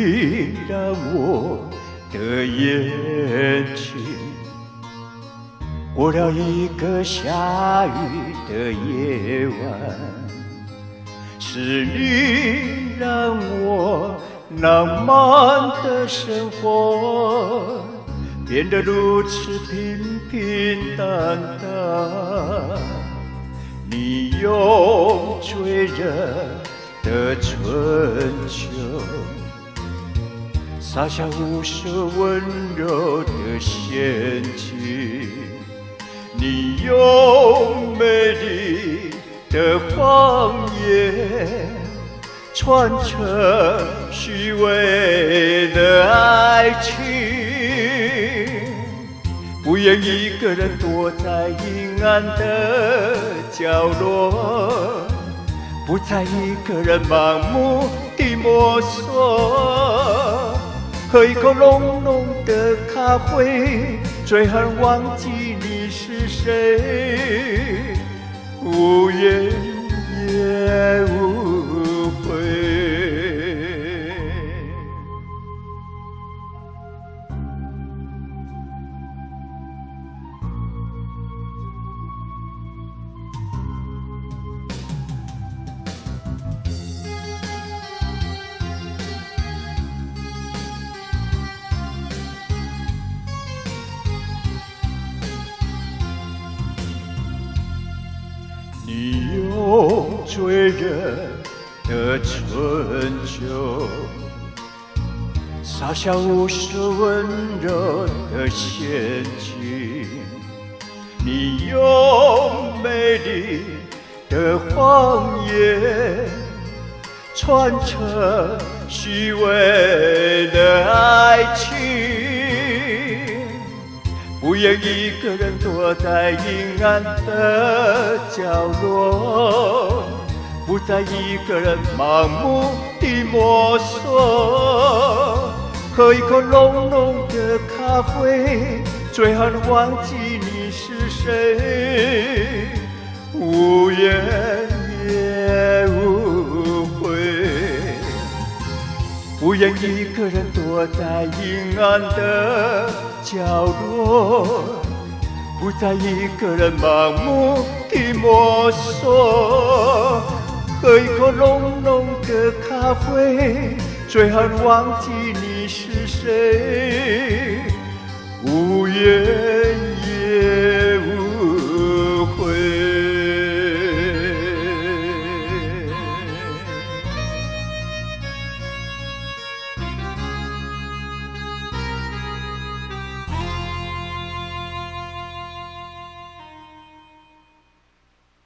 你让我的眼睛过了一个下雨的夜晚，是你让我浪漫的生活变得如此平平淡淡。你用醉人的春秋洒下无数温柔的陷阱，你用美丽的谎言串成虚伪的爱情，不愿一个人躲在阴暗的角落，不再一个人盲目地摸索，喝一口浓浓的咖啡，最恨忘记你是谁，无言也无悔。你用醉人的春秋洒下无数温柔的陷阱，你用美丽的谎言串成虚伪的爱情，不愿一个人躲在阴暗的角落，不再一个人盲目地摸索，喝一口浓浓的咖啡，最恨忘记你是谁，无言也无悔。不愿一个人躲在阴暗的角落，不再一个人盲目地摸索，喝一口浓浓的咖啡，最恨忘记你是谁，无言